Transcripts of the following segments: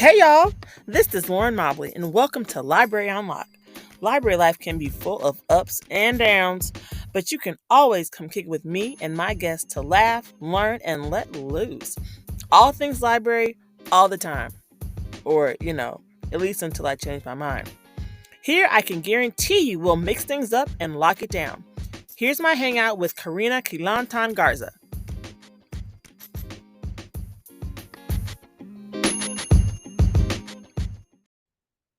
Hey y'all, this is Lauren Mobley and welcome to Library Unlock. Library life can be full of ups and downs, but you can always come kick it with me and my guests to laugh, learn, and let loose. All things library, all the time. Or, at least until I change my mind. Here I can guarantee you we'll mix things up and lock it down. Here's my hangout with Karina Quilantan-Garza.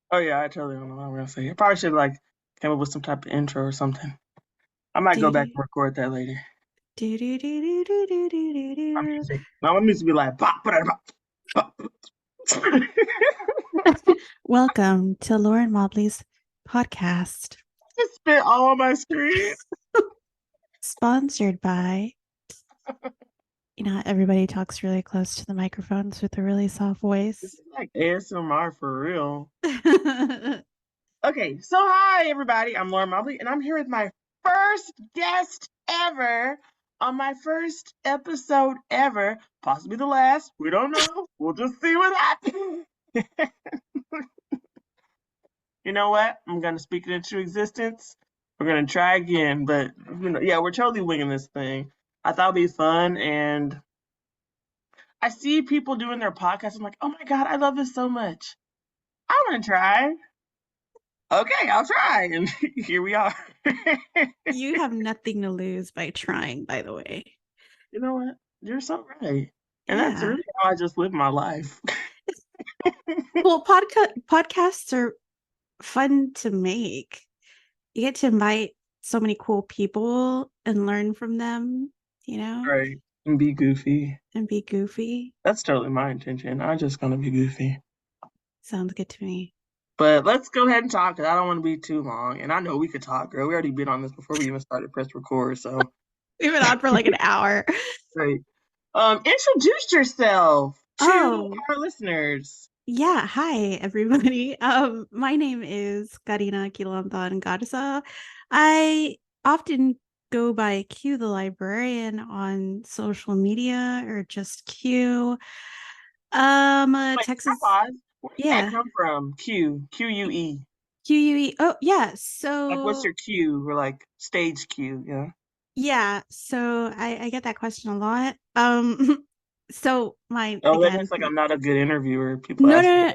Oh yeah, I totally don't know what I'm gonna say. I probably should came up with some type of intro or something. I might go back and record that later. My music. No, my music be like bop, bop, bop, bop. Welcome to Lauren Mobley's podcast. Just spit all on my screen. Sponsored by, everybody talks really close to the microphones with a really soft voice. This is like ASMR for real. Okay, so hi everybody. I'm Lauren Mobley, and I'm here with my first guest ever on my first episode ever. Possibly the last. We don't know. We'll just see what happens. You know what? I'm gonna speak it into existence. We're gonna try again, but we're totally winging this thing. I thought it'd be fun, and I see people doing their podcasts. I'm like, oh my god, I love this so much. I want to try. Okay, I'll try, and here we are. You have nothing to lose by trying, by the way. You know what? You're so right, and that's really how I just live my life. Well, podcasts are fun to make. You get to invite so many cool people and learn from them, Right, and be goofy. That's totally my intention. I'm just gonna be goofy. Sounds good to me. But let's go ahead and talk, because I don't want to be too long. And I know we could talk, girl. We already been on this before we even started press record, so. We've been on for like an hour. Right. Introduce yourself to our listeners. Yeah, hi everybody. My name is Karina Quilantan-Garza. I often go by Q the Librarian on social media, or just Q. Texas. Where did that come from? Q-U-E. Q-U-E. Oh, yeah. So like, what's your Q? Or like stage Q, yeah. Yeah, so I get that question a lot. So again, it's like I'm not a good interviewer. People no,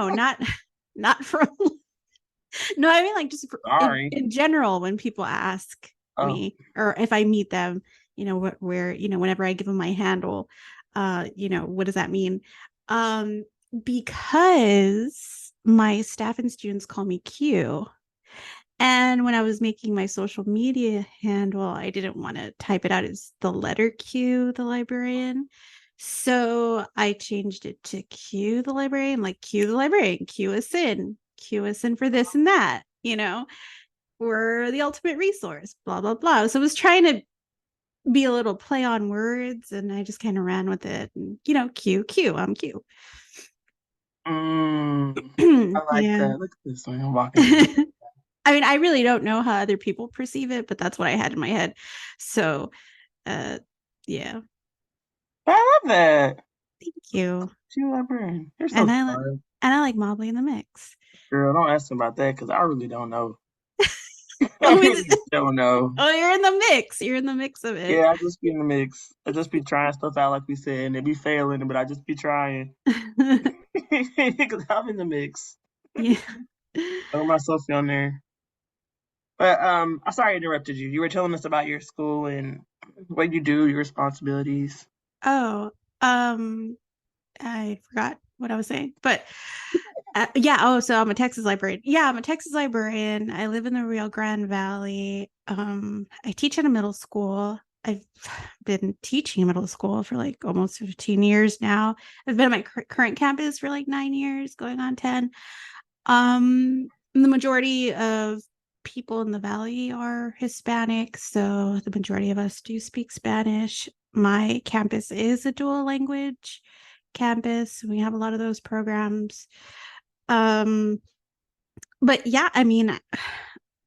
not from. No, I mean like just in general when people ask me, or if I meet them, whenever I give them my handle, what does that mean? Because my staff and students call me Q. And when I was making my social media handle, I didn't want to type it out as the letter Q, the librarian. So I changed it to Q, the librarian, like Q, the librarian, Q us in for this and that, we're the ultimate resource, blah, blah, blah. So I was trying to be a little play on words, and I just kind of ran with it. And, Q, I'm Q. I like that. Look at this one. I'm walking. I mean, I really don't know how other people perceive it, but that's what I had in my head. So, yeah. I love that. Thank you. Q librarian. You're so smart. And I like Mobley in the mix. Girl, don't ask me about that, because I really don't know. I really don't know. Oh, you're in the mix. You're in the mix of it. Yeah, I just be in the mix. I just be trying stuff out, like we said, and it be failing, but I just be trying. Because I'm in the mix. Yeah. Throw myself on there. But I'm sorry I interrupted you. You were telling us about your school and what you do, your responsibilities. Oh, I forgot what I was saying, but so I'm a Texas librarian. Yeah, I'm a Texas librarian. I live in the Rio Grande Valley. I teach at a middle school. I've been teaching middle school for like almost 15 years now. I've been at my current campus for like 9 years, going on 10. The majority of people in the valley are Hispanic, so the majority of us do speak Spanish. My campus is a dual language campus. We have a lot of those programs. But yeah, I mean,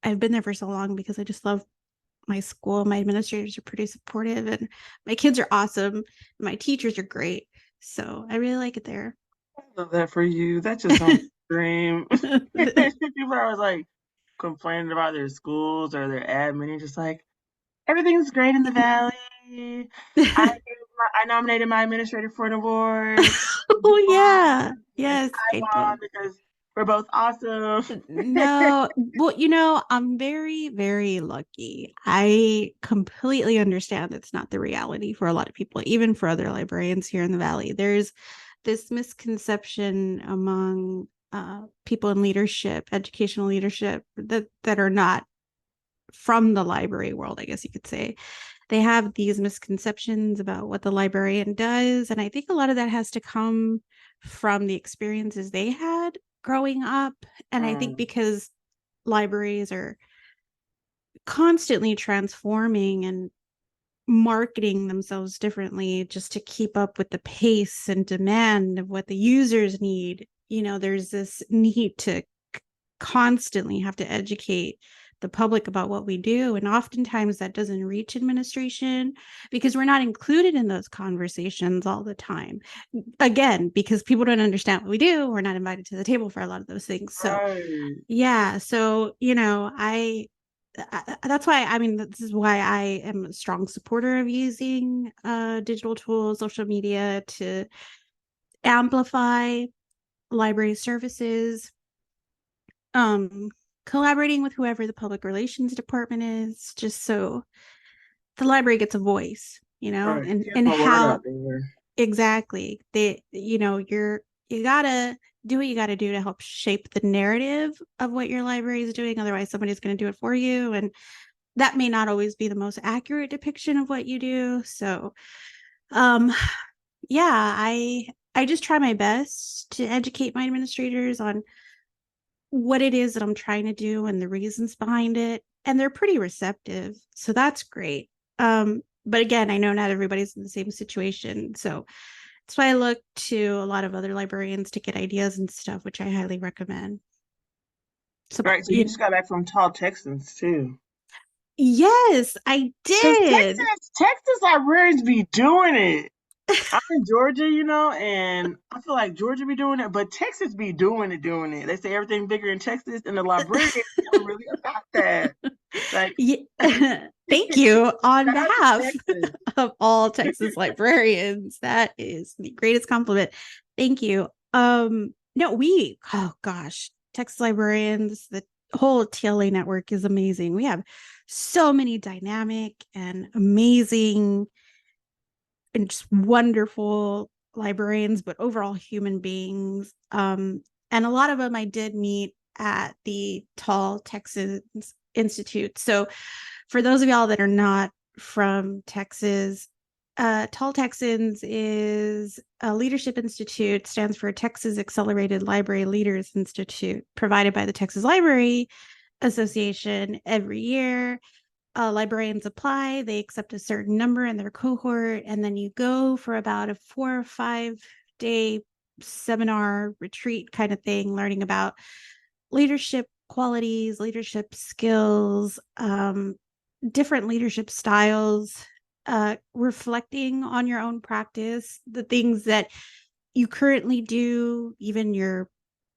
I've been there for so long because I just love my school. My administrators are pretty supportive, and my kids are awesome. My teachers are great. So I really like it there. I love that for you. That just sounds extreme. People are always like complaining about their schools or their admin. You're just like, everything's great in the valley. I nominated my administrator for an award. Oh yeah. And Yes, I I won did. because we're both awesome. No, well, I'm very, very lucky. I completely understand it's not the reality for a lot of people, even for other librarians here in the Valley. There's this misconception among people in leadership, educational leadership, that are not from the library world, I guess you could say. They have these misconceptions about what the librarian does. And I think a lot of that has to come from the experiences they had growing up. And I think Mm, because libraries are constantly transforming and marketing themselves differently just to keep up with the pace and demand of what the users need, there's this need to constantly have to educate the public about what we do. And oftentimes that doesn't reach administration because we're not included in those conversations all the time. Again, because people don't understand what we do, we're not invited to the table for a lot of those things. So, right. yeah. So, that's why, I mean, this is why I am a strong supporter of using digital tools, social media to amplify library services, um collaborating with whoever the public relations department is, just so the library gets a voice, Right. Get and my word how out there. exactly you gotta do what you gotta do to help shape the narrative of what your library is doing. Otherwise somebody's going to do it for you, and that may not always be the most accurate depiction of what you do. So um yeah, I just try my best to educate my administrators on what it is that I'm trying to do and the reasons behind it. And they're pretty receptive. So that's great. But again, I know not everybody's in the same situation. So that's why I look to a lot of other librarians to get ideas and stuff, which I highly recommend. So, Right. So you just got back from Tall Texans too. yes, I Because did. Texas librarians be doing it. I'm in Georgia, and I feel like Georgia be doing it, but Texas be doing it. They say everything bigger in Texas, and the librarians are really about that. Like, Yeah. Thank you on shout out to behalf Texas. of all Texas librarians. That is the greatest compliment. Thank you. No, oh gosh, Texas librarians, the whole TLA network is amazing. We have so many dynamic and amazing and just wonderful librarians, but overall human beings. And a lot of them I did meet at the Tall Texans Institute. So for those of y'all that are not from Texas, Tall Texans is a leadership institute, stands for Texas Accelerated Library Leaders Institute, provided by the Texas Library Association every year. Librarians apply, they accept a certain number in their cohort, and then you go for about a 4 or 5 day seminar retreat kind of thing, learning about leadership qualities, leadership skills, different leadership styles, reflecting on your own practice, the things that you currently do, even your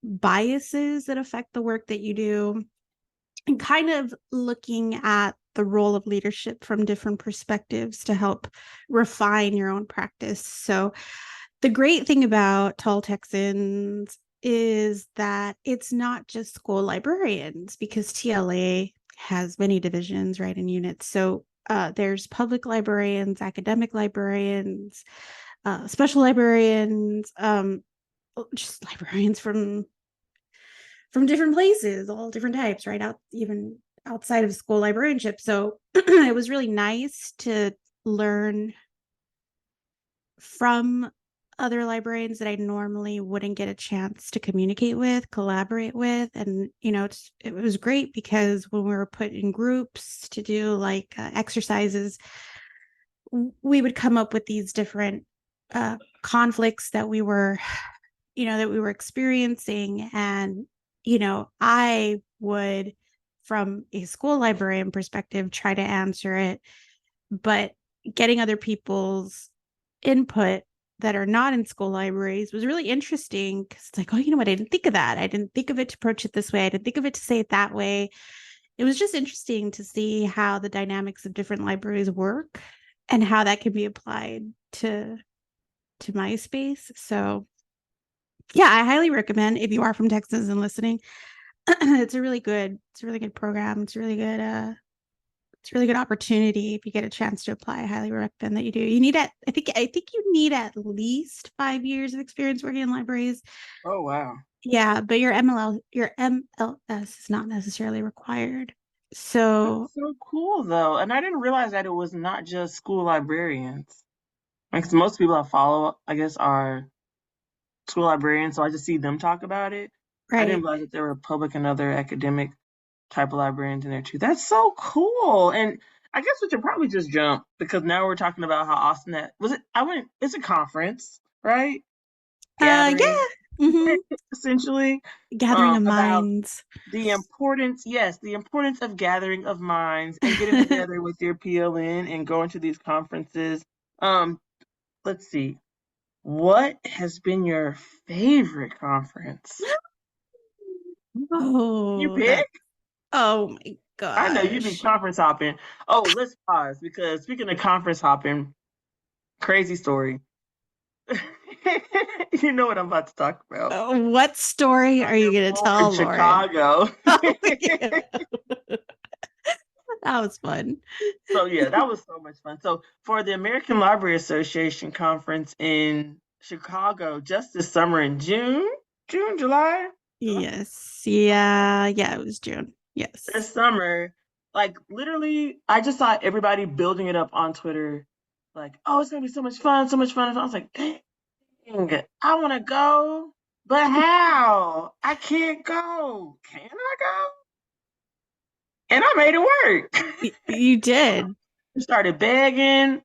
biases that affect the work that you do, and kind of looking at the role of leadership from different perspectives to help refine your own practice. So, the great thing about Tall Texans is that it's not just school librarians, because TLA has many divisions, right, and units. So, there's public librarians, academic librarians, special librarians, just librarians from different places, all different types, right? Out even outside of school librarianship. So it was really nice to learn from other librarians that I normally wouldn't get a chance to communicate with, collaborate with. And, it was great because when we were put in groups to do like exercises, we would come up with these different conflicts that we were experiencing. And, I would, from a school librarian perspective, try to answer it, but getting other people's input that are not in school libraries was really interesting because it's like, oh, you know what? I didn't think of that. I didn't think of it to approach it this way. I didn't think of it to say it that way. It was just interesting to see how the dynamics of different libraries work and how that can be applied to my space. So yeah, I highly recommend if you are from Texas and listening. It's a really good program. It's a really good opportunity if you get a chance to apply. I highly recommend that you do. You need at I think you need at least 5 years of experience working in libraries. Oh, wow. Yeah, but your MLS is not necessarily required. So That's so cool, though. And I didn't realize that it was not just school librarians. Because most people I follow, I guess, are school librarians, so I just see them talk about it. I didn't right. realize that there were public and other academic type of librarians in there too. That's so cool. And I guess we should probably just jump because now we're talking about how awesome that was. It I went. It's a conference, right? Gathering, Yeah. essentially, Gathering of about minds. the importance. Yes, the importance of gathering of minds and getting together with your PLN and going to these conferences. Um, let's see. What has been your favorite conference? You Oh, pick? that oh my I know you be gosh. conference hopping. Oh, let's pause because speaking of conference hopping, crazy story. You know what I'm about to talk about. What story I are you going to enrolled in tell, Lauren? Chicago. Oh, yeah. That was fun. So yeah, that was so much fun. So for the American Library Association conference in Chicago just this summer in June, July, Yes. Yeah. Yeah, it was June. Yes. this summer, like literally, I just saw everybody building it up on Twitter, like, oh, it's gonna be so much fun, so much fun. And I was like, dang, I want to go, but how? I can't go. Can I go? And I made it work. You did. I started begging,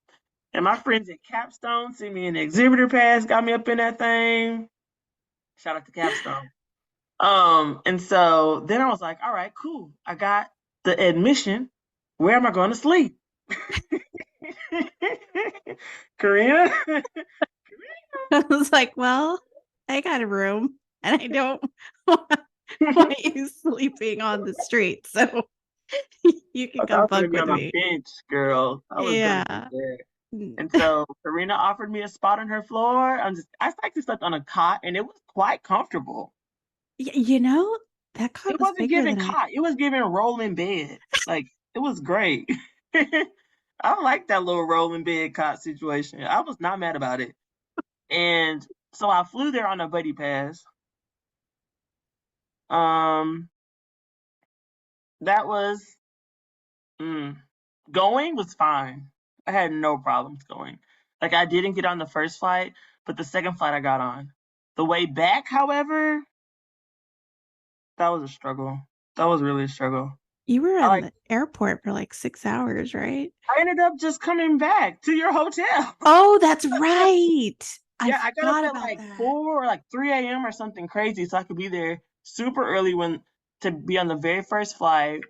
and my friends at Capstone sent me an exhibitor pass, got me up in that thing. Shout out to Capstone. And so then I was like, all right, cool. I got the admission. Where am I going to sleep? Karina? I was like, well, I got a room and I don't want you sleeping on the street. So you can I come thought I was gonna fuck be with on a me. bench, girl. I was gonna be Yeah. there. And so Karina offered me a spot on her floor. I actually slept on a cot and it was quite comfortable. You know, that cot It was wasn't bigger giving than I. cot, it was giving rolling bed. Like it was great. I like that little rolling bed cot situation. I was not mad about it. And so I flew there on a buddy pass. Um, that was mm, going was fine. I had no problems going. Like I didn't get on the first flight, but the second flight I got on. The way back, however, that was a struggle. That was really a struggle. You were I in like the airport for like 6 hours, right? I ended up just coming back to your hotel. Oh, that's right. I Yeah, I got up forgot at about like that. 4 or like 3 a.m. or something crazy so I could be there super early when to be on the very first flight.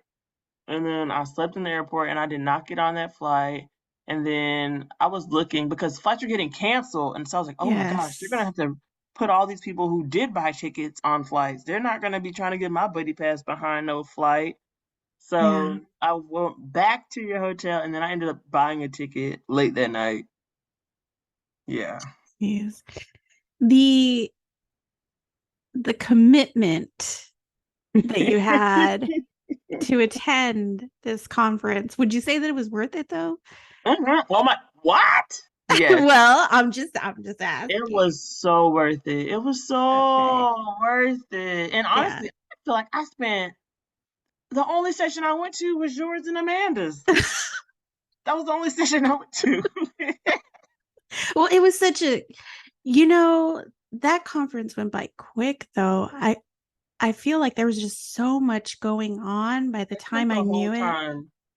And then I slept in the airport and I did not get on that flight. And then I was looking because flights were getting canceled. And so I was like, oh my gosh, they're going to Yes. have to put all these people who did buy tickets on flights. They're not going to be trying to get my buddy pass behind no flight. Yeah. So I went back to your hotel and then I ended up buying a ticket late that night. Yeah. Yes. The the commitment that you had to attend this conference, would you say that it was worth it though? Oh my, what? Yes. Well, I'm just It asking. was so worth it. It was Okay. so worth it. And Yeah. honestly, I feel like I spent the only session I went to was yours and Amanda's. That was the only session I went to. Well, it was such a, you know, that conference went by quick though. I feel like there was just so much going on by the I spent time I knew it.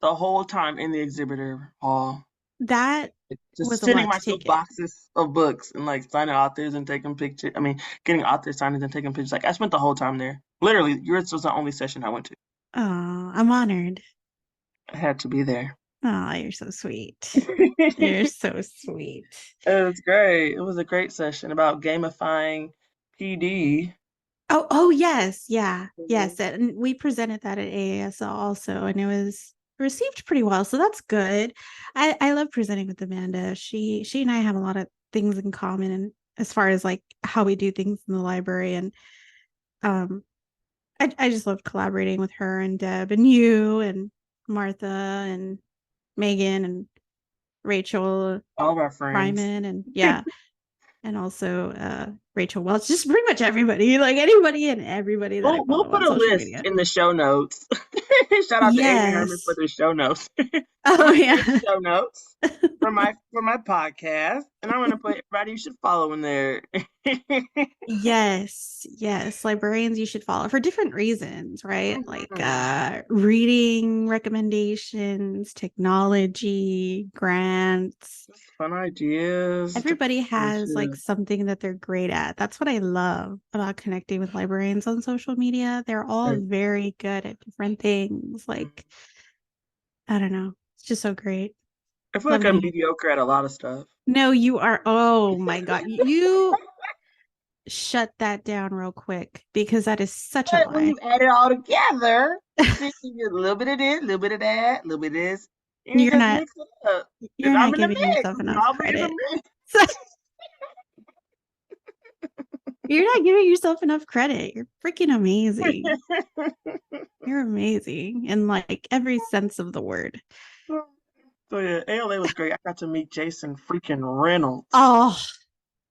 the whole time in the exhibitor hall, That just was a sending lot to myself take in. boxes of books and like signing authors and taking pictures. I mean, getting author signings and taking pictures. Like I spent the whole time there. Literally, yours was the only session I went to. Oh, I'm honored. I had to be there. Oh, you're so sweet. You're It so sweet. was great. It was a great session about gamifying PD. Oh, yes, yeah, Mhm. yes. And we presented that at AASL also, and it was received pretty well. So that's good. I love presenting with Amanda. She and I have a lot of things in common, and as far as like how we do things in the library, and um, I just loved collaborating with her and Deb and you and Martha and Megan and Rachel All of our friends. Ryman and yeah, and also Rachael Welch. Just pretty much everybody, like anybody and everybody that I We'll follow put on a social list media. in the show notes. Shout out to Amy and Hermon for Yes. the show notes. I'm Oh gonna create yeah. show notes for my podcast, and I'm gonna put everybody you should follow in there. Yes, yes. Librarians you should follow for different reasons, right? Like Mhm. reading recommendations, technology, grants. Just fun ideas to Everybody has like share. something that they're great at. That's what I love about connecting with librarians on social media. They're all Right. very good at different things. Mhm. Like, I don't know. It's just so great. I feel Love like I'm meeting. mediocre at a lot of stuff. No, you are. Oh my God. You shut that down real quick because that is such a But when lie. you add it all together, you see a little bit of this, a little bit of that, a little bit of this, and you You're just not mix it up. you're I'm not in the giving mix. yourself enough I'll be in the credit. mix. You're not giving yourself enough credit. You're freaking amazing. You're amazing in like every sense of the word. So yeah, ALA was great. I got to meet Jason freaking Reynolds. Oh,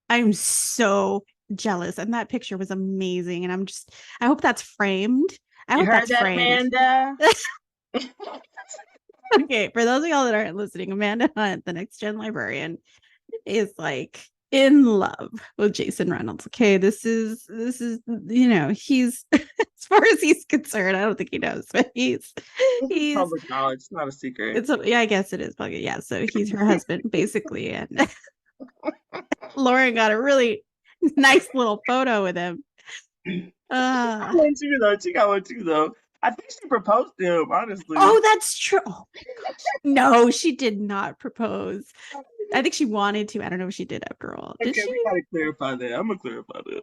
I'm so jealous. And that picture was amazing. And I hope that's framed. I You hope heard that's that, framed. Amanda? Okay, for those of y'all that aren't listening, Amanda Hunt, the next gen librarian, is like in love with Jason Reynolds. Okay, this is he's as far as he's concerned, I don't think he knows, but This is he's public knowledge. It's not a secret. yeah, I guess it is buggy. Yeah, so he's her husband basically, and Lauren got a really nice little photo with him. She got Uh one too, though. She got one too, though. I think she proposed to him, honestly. oh, that's true. Oh my gosh. No, she did not propose. I think she wanted to. I don't know if she did after all. Did Okay, she? we gotta clarify that. I'm gonna clarify that.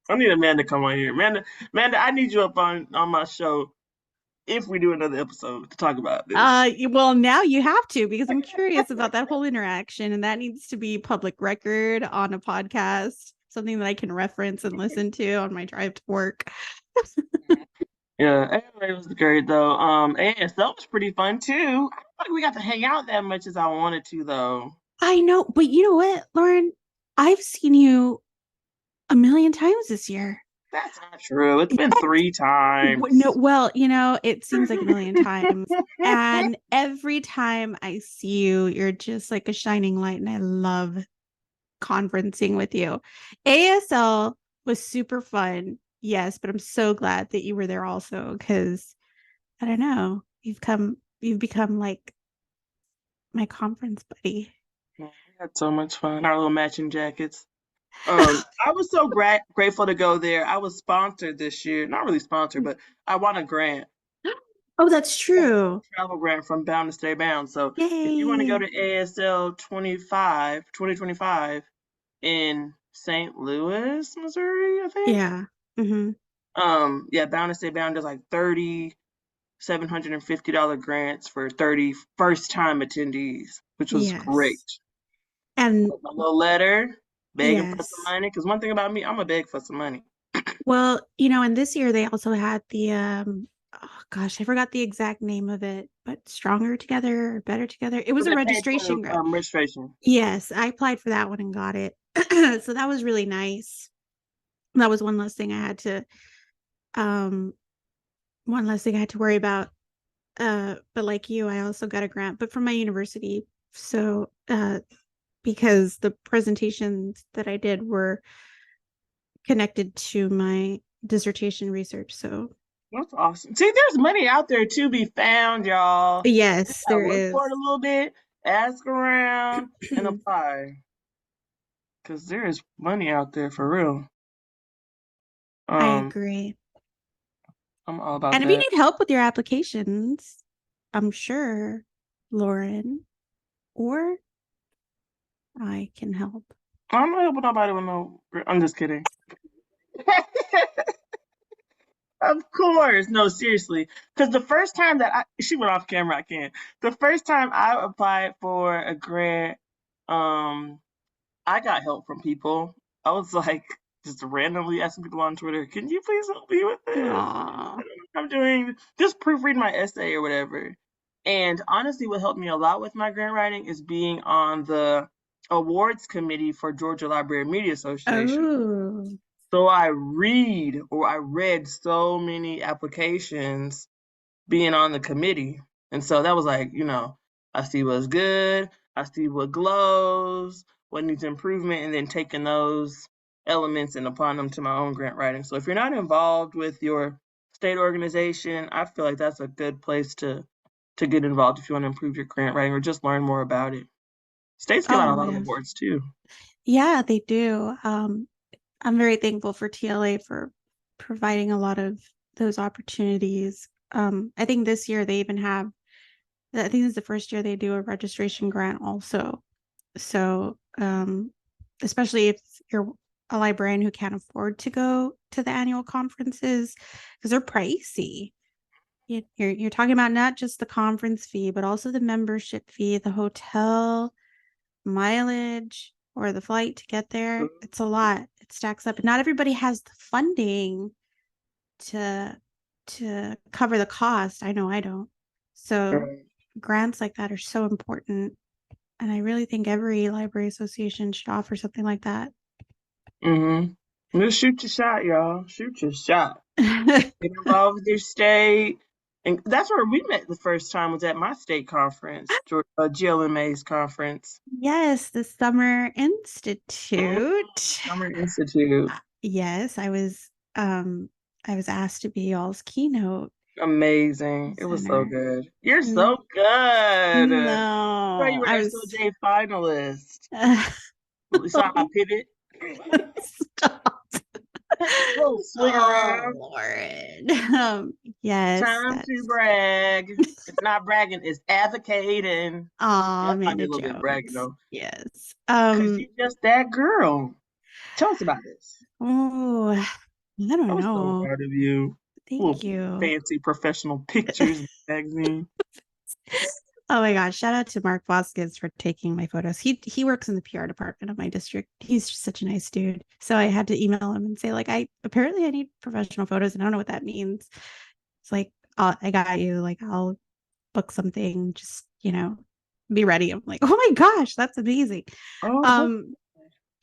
I need Amanda to come on here. Amanda, I need you up on my show if we do another episode to talk about this. Well, now you have to because I'm curious about that whole interaction, and that needs to be public record on a podcast, something that I can reference and listen to on my drive to work. Yeah, anyway, it was great though. ASL was pretty fun too. I don't think we got to hang out that much as I wanted to though. I know, but you know what, Lauren? I've seen you a million times this year. That's not true. It's been 3 times. No, well, it seems like a million times. And every time I see you, you're just like a shining light, and I love conferencing with you. ASL was super fun, yes, but I'm so glad that you were there also because I don't know, you've become like my conference buddy. Yeah, we had so much fun. Our little matching jackets. I was so grateful to go there. I was sponsored this year. Not really sponsored, but I won a grant. Oh, that's A true. travel grant from Bound to Stay Bound. So if you want to go Yay. to ASL 2025 in St. Louis, Missouri, I think. Yeah. Hmm. Yeah, Bound to Stay Bound does like $3,750 grants for 30 first time attendees, which was Yes. great. And A little letter, begging for some yes. money. Because one thing about me, I'm a beg for some money. Well, and this year they also had the oh gosh, I forgot the exact name of it, but Stronger Together or Better Together. It So was a they paid for registration grant. registration. Yes, I applied for that one and got it. So that was really nice. That was um one less thing I had to worry about. But like you, I also got a grant, but from my university. So because the presentations that I did were connected to my dissertation research. So That's awesome. See, there's money out there to be found, y'all. You yes, gotta there look for is. it a little bit, ask around, and apply. Because there is money out there for real. I Um, agree. I'm all about And if you that. need help with your applications, I'm sure Lauren or I can help. I'm not helping nobody with no. I'm just kidding. Of course. No, seriously. Because the first time that she went off camera, I can't. The first time I applied for a grant, um, I got help from people. I was like just randomly asking people on Twitter, can you please help me with this? Aww. I don't know what I'm doing. Just proofread my essay or whatever. And honestly, what helped me a lot with my grant writing is being on the awards committee for Georgia Library Media Association. Oh. So I read so many applications being on the committee. And so that was like, I see what's good, I see what glows, what needs improvement, and then taking those elements and applying them to my own grant writing. So if you're not involved with your state organization, I feel like that's a good place to get involved if you want to improve your grant writing or just learn more about it. States give out a Oh, lot of yeah. awards too. Yeah, they do. I'm very thankful for TLA for providing a lot of those opportunities. I think this year they even have, I think this is the first year they do a registration grant also. So, especially if you're a librarian who can't afford to go to the annual conferences because they're pricey. You're talking about not just the conference fee, but also the membership fee, the hotel, mileage, or the flight to get there. It's a lot. It stacks up. And not everybody has the funding to cover the cost. I know I don't. So grants like that are so important. And I really think every library association should offer something like that. Just shoot your shot, y'all. Shoot your shot. Get involved with your state. And that's where we met the first time was at my state conference, GLMA's conference. Yes, the Summer Institute. Summer Institute. Yes, I was asked to be y'all's keynote Amazing. It was so presenter. good. You're Mm, so good. I thought you no, were I was SOJ finalist. You saw my pivot? stop. Little swing Oh around. Lord. Yes, Time to that's brag. It's not bragging, it's advocating. Yeah, that might be Amanda a little bit bragging Jones. though. Yes. Cause you just that girl. Tell us about this. Oh, I I don't was so know. proud of you. Thank Little you. fancy professional pictures in the magazine. Oh my gosh, shout out to Mark Vasquez for taking my photos. He works in the PR department of my district. He's just such a nice dude. So I had to email him and say like I need professional photos and I don't know what that means. It's like I got you. Like I'll book something. Just be ready. I'm like, oh my gosh, that's amazing. Oh, Um,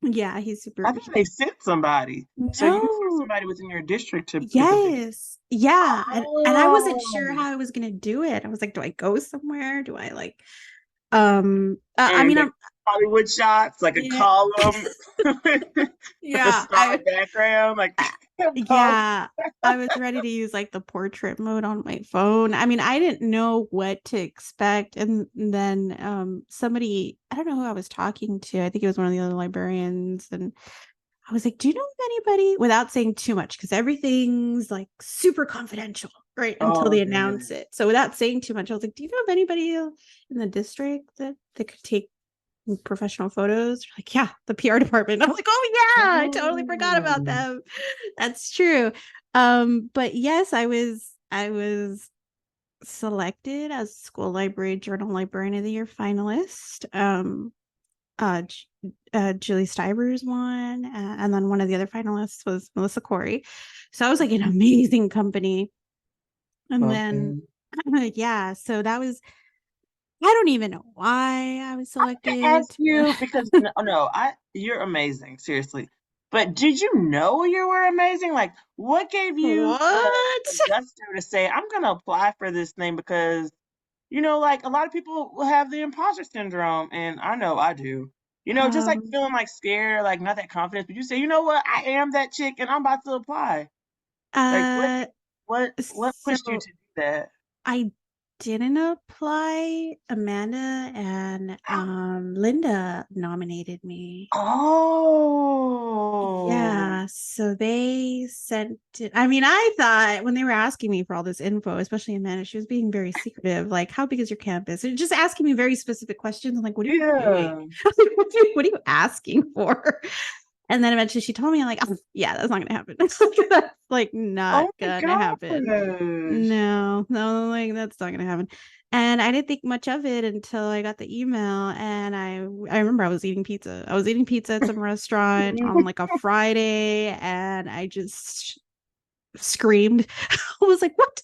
yeah, he's super. I thought they sent somebody. So you saw No, somebody within your district to get the picture. yes, yeah, and I wasn't sure Oh. how I was gonna do it. I was like, do I go somewhere? Do I like I And mean, like Hollywood shots, like a yeah, column with a yeah, star background, like pose. yeah, I was ready to use like the portrait mode on my phone. I mean, I didn't know what to expect. And then somebody, I don't know who I was talking to. I think it was one of the other librarians. And I was like, do you know of anybody without saying too much? Because everything's like super confidential, right? Until Oh, they okay. announce it. So without saying too much, I was like, do you know of anybody in the district that could take professional photos? Like, yeah, the PR department. I'm like, oh yeah, I totally forgot about Oh. them. That's true. But yes, I was selected as school library journal librarian of the year finalist. Uh, Julie Stivers won, and then one of the other finalists was Melissa Corey. So I was like an amazing company. And then, Okay. yeah, so that was, I don't even know why I was I'm gonna ask selected. you because no, you're amazing, seriously. But did you know you were amazing? Like, what gave you What? the gusto to say, I'm gonna apply for this thing because like a lot of people will have the imposter syndrome, and I know I do. Just like Um, feeling like scared, like not that confident. But you say, you know what, I am that chick, and I'm about to apply. Like, what, uh, what, what pushed you so to do that? I didn't apply, Amanda and Linda nominated me. Oh, Yeah, so they sent it. I mean, I thought when they were asking me for all this info, especially Amanda, she was being very secretive. Like, how big is your campus? And just asking me very specific questions. I'm like, what are you doing? yeah. What are you asking for? And then eventually she told me, I'm like, oh, yeah, that's not gonna happen. That's like not Oh my gonna happen. gosh. No, like that's not gonna happen. And I didn't think much of it until I got the email, and I remember I was eating pizza. I was eating pizza at some restaurant on like a Friday, and I just screamed. I was like, "What?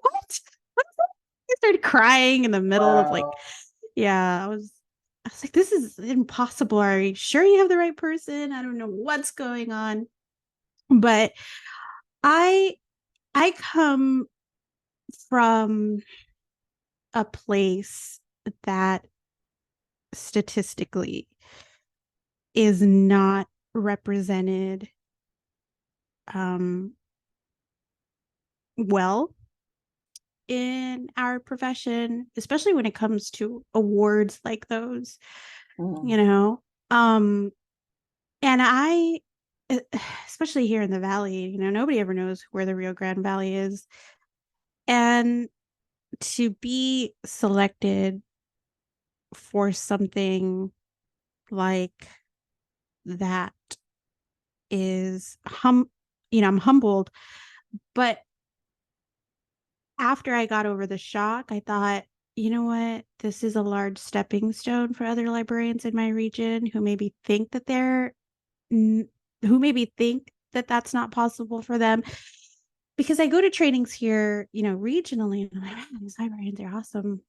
What? What?" I started crying in the middle of like, Wow. yeah, I was like, this is impossible. Are you sure you have the right person? I don't know what's going on. But I I come from a place that statistically is not represented um well in our profession, especially when it comes to awards like those, you Mm, know. Um and I e- especially here in the valley, nobody ever knows where the Rio Grande Valley is. And to be selected for something like that is I'm humbled. But after I got over the shock, I thought, you know what? This is a large stepping stone for other librarians in my region who maybe think that who maybe think that that's not possible for them. Because I go to trainings here, regionally, and I'm like, man, these librarians are awesome.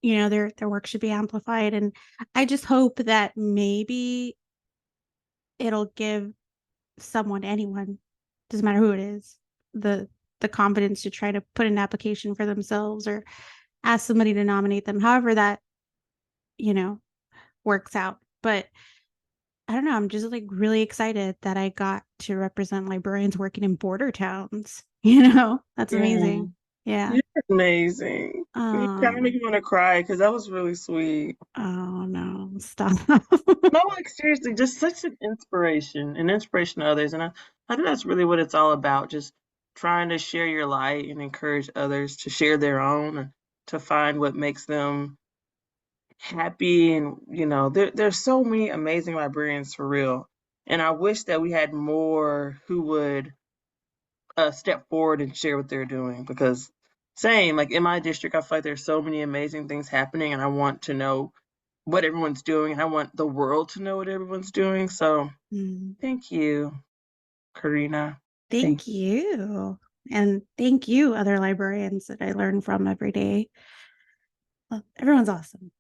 Their work should be amplified, and I just hope that maybe it'll give anyone, doesn't matter who it is, the confidence to try to put an application for themselves or ask somebody to nominate them, however that you know works out. But I don't know, I'm just like really excited that I got to represent librarians working in border towns. That's yeah. amazing. Yeah. You're amazing. You kind of make um me want to cry because that was really sweet. oh no, stop. No, like seriously, just such an inspiration to others. And I think that's really what it's all about. Just trying to share your light and encourage others to share their own and to find what makes them happy. And, there's so many amazing librarians for real. And I wish that we had more who would step forward and share what they're doing because same, like in my district, I feel like there's so many amazing things happening and I want to know what everyone's doing and I want the world to know what everyone's doing. So Mm. thank you, Karina. Thank Thank you. And thank you, other librarians that I learn from every day. Well, everyone's awesome.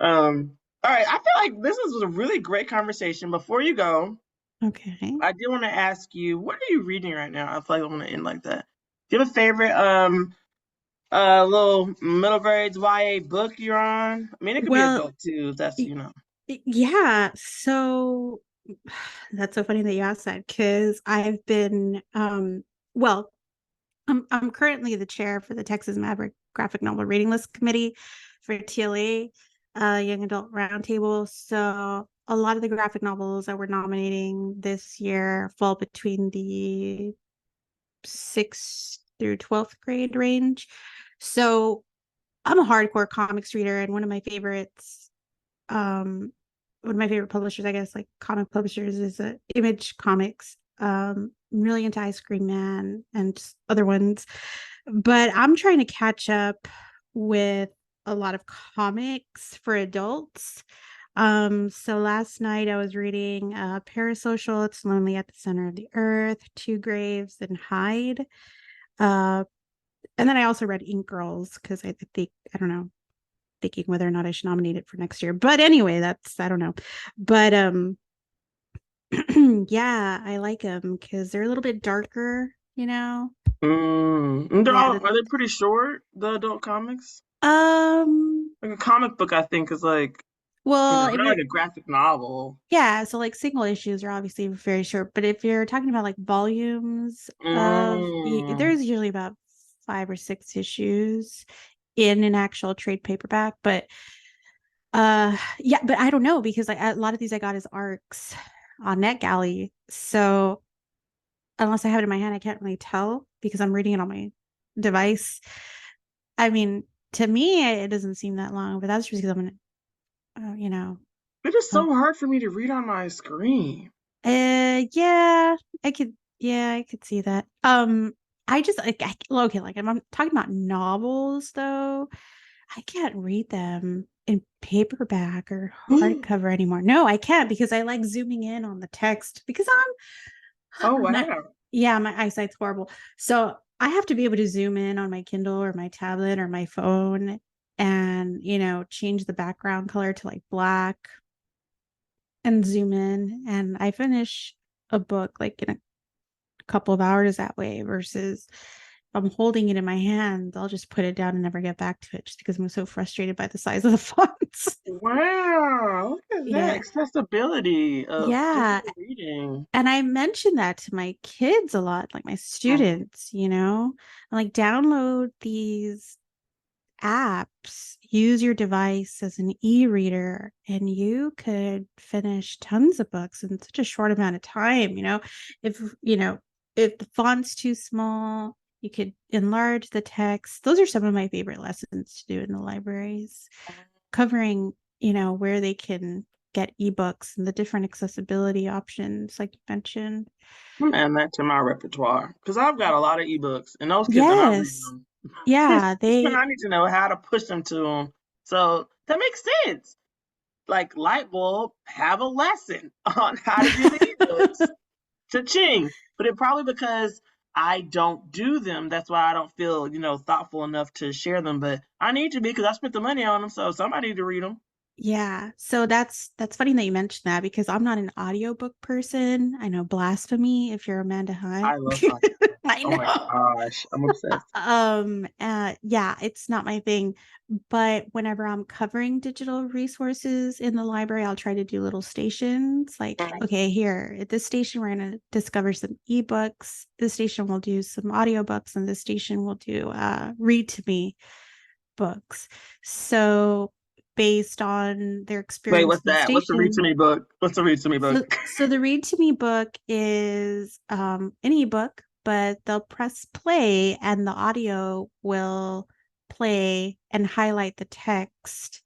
you. All right, I feel like this was a really great conversation. Before you go, Okay. I do want to ask you, what are you reading right now? I feel like I want to end like that. Do you have a favorite little middle grades YA book you're on? I mean, it could be Well, adult too, if that's, yeah. So that's so funny that you asked that because I've been, well, I'm currently the chair for the Texas Maverick Graphic Novel Reading List Committee for TLA, Young Adult Roundtable. So a lot of the graphic novels that we're nominating this year fall between the 6th through 12th grade range. So I'm a hardcore comics reader, and one of my favorite publishers, I guess, like comic publishers, is Image Comics. I'm really into Ice Cream Man and other ones, but I'm trying to catch up with a lot of comics for adults. So last night I was reading Parasocial, It's Lonely at the Center of the Earth, Two Graves, and Hyde. Uh, and then I also read Ink Girls because I think, I don't know, thinking whether or not I should nominate it for next year. But anyway, that's, I don't know. But yeah, I like them because they're a little bit darker. And Yeah. are they pretty short, the adult comics? Um, Like a comic book, I think, is like, well, if not you're like a graphic novel. yeah, so like single issues are obviously very short, but if you're talking about like volumes of Mm, there's usually about 5 or 6 issues in an actual trade paperback. But yeah, but I don't know, because like a lot of these I got as ARCs on NetGalley. So unless I have it in my hand, I can't really tell because I'm reading it on my device. I mean, to me, it doesn't seem that long, but that's just because I'm, you know, It is um, so hard for me to read on my screen. yeah, I could see that. I just like, okay, like I'm talking about novels though. I can't read them in paperback or hardcover anymore. No, I can't because I like zooming in on the text because Oh, I'm not, wow. yeah, my eyesight's horrible. So I have to be able to zoom in on my Kindle or my tablet or my phone and, change the background color to like black and zoom in. And I finish a book like in a couple of hours that way versus if I'm holding it in my hand, I'll just put it down and never get back to it just because I'm so frustrated by the size of the fonts. Wow, look at that Yeah. accessibility of Yeah. digital reading. And I mention that to my kids a lot, like my students, I'm like, download these apps, use your device as an e-reader, and you could finish tons of books in such a short amount of time. If, if the font's too small, you could enlarge the text. Those are some of my favorite lessons to do in the libraries, covering, where they can get ebooks and the different accessibility options, like you mentioned. I'm adding that to my repertoire because I've got a lot of ebooks, and those kids are not reading Yes. them. Yeah, And I need to know how to push them to them. So that makes sense. Like Lightbulb have a lesson on how to do the ebooks. Cha-ching. But it probably because I don't do them. That's why I don't feel, thoughtful enough to share them. But I need to be because I spent the money on them. So somebody need to read them. Yeah. So that's funny that you mentioned that because I'm not an audiobook person. I know, blasphemy if you're Amanda Hunt. I love audiobooks. I Oh my know. gosh. I'm obsessed. Yeah, it's not my thing. But whenever I'm covering digital resources in the library, I'll try to do little stations like, okay, here at this station, we're going to discover some ebooks. This station will do some audiobooks, and this station will do read to me books. So based on their Wait, experience what's in the that? What's the read to station. me book? What's the read to me book? So the read to me book is an ebook, but they'll press play and the audio will play and highlight the text.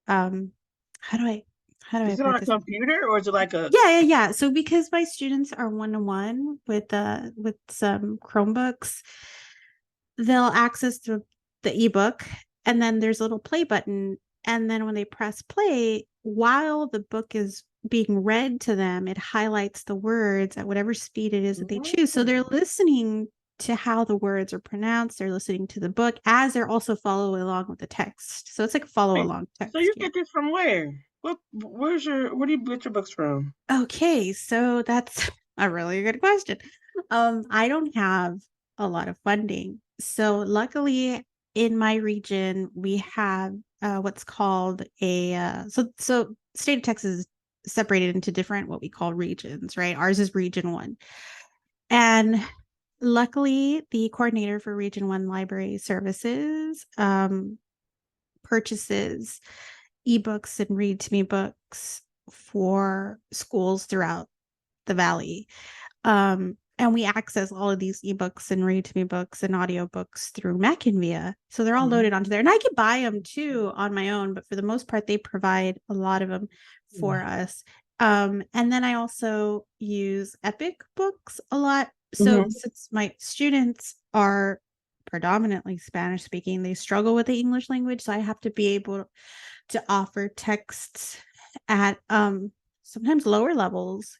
Um, how do I Is it on put a this? computer or is it like a Yeah. So because my students are one-to-one with some Chromebooks, they'll access the ebook, and then there's a little play button, and then when they press play, while the book is being read to them, it highlights the words at whatever speed it is that they choose. So they're listening to how the words are pronounced, they're listening to the book as they're also following along with the text. So it's like a follow Wait, along so text. you Yeah. get this from where? Where do you get your books from? Okay, so that's a really good question. I don't have a lot of funding. So luckily in my region, we have what's called a so state of Texas is separated into different what we call regions, right? Ours is region 1. And luckily the coordinator for region 1 library services purchases ebooks and read to me books for schools throughout the valley. And we access all of these ebooks and read to me books and audiobooks through Mackinvia. So they're all loaded onto there. And I could buy them too on my own, but for the most part, they provide a lot of them for us. And then I also use Epic Books a lot. So Mm-hmm. since my students are predominantly Spanish speaking, they struggle with the English language. So I have to be able to offer texts at sometimes lower levels,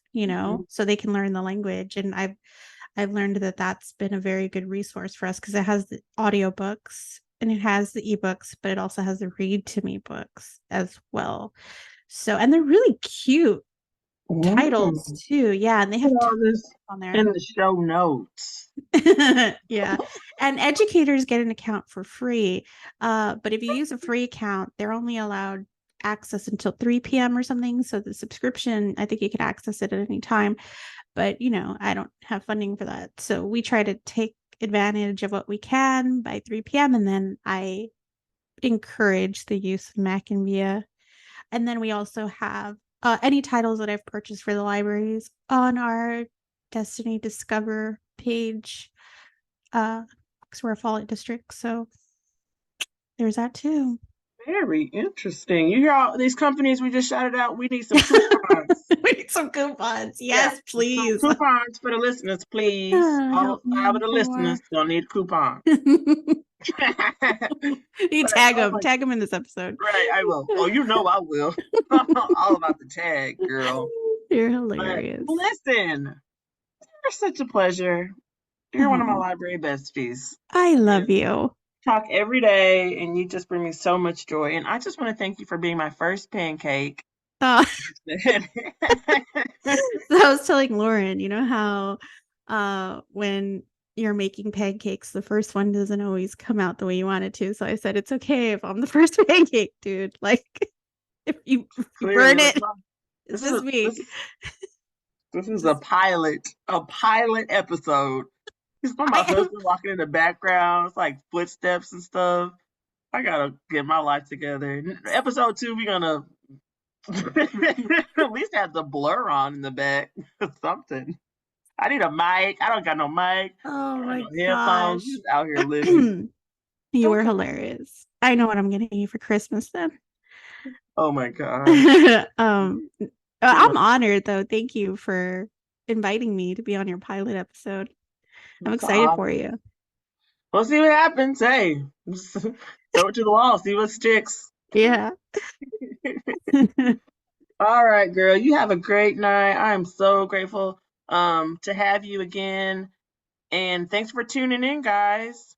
so they can learn the language. And I've learned that that's been a very good resource for us because it has the audiobooks and it has the ebooks, but it also has the read to me books as well. So, and they're really cute titles Mm. too. Yeah, and they Put have all this on there. in the show notes. Yeah. And educators get an account for free. But if you use a free account, they're only allowed access until 3 p.m. or something. So the subscription, I think you can access it at any time. But I don't have funding for that. So we try to take advantage of what we can by 3 p.m. And then I encourage the use of Mac and Via. And then we also have any titles that I've purchased for the libraries on our Destiny Discover page, because we're a Fallout district. So there's that too. Very interesting. You hear all these companies we just shouted out? We need some coupons. We need some coupons. Yes, please. Some coupons for the listeners, please. All 5 of the listeners gonna need a coupon. You tag them. Tag them in this episode. Right, I will. Oh, you know I will. All about the tag, girl. You're hilarious. But listen, you're such a pleasure. You're one of my library besties. I love you. Talk every day, and you just bring me so much joy. And I just want to thank you for being my first pancake. So I was telling Lauren, you know how when you're making pancakes, the first one doesn't always come out the way you want it to. So I said, it's okay if I'm the first pancake, dude. Like, if you burn it, it's just me. This is a pilot episode. It's my husband walking in the background. It's like footsteps and stuff. I gotta get my life together. Episode 2, we're gonna at least have the blur on in the back or something. I need a mic. I don't got no mic. Oh my gosh. Headphones. Just out here living. You were hilarious. I know what I'm getting you for Christmas then. Oh my god. I'm honored though. Thank you for inviting me to be on your pilot episode. I'm excited for you. We'll see what happens. Hey, throw it to the wall. See what sticks. Yeah. All right, girl. You have a great night. I'm so grateful to have you again. And thanks for tuning in, guys.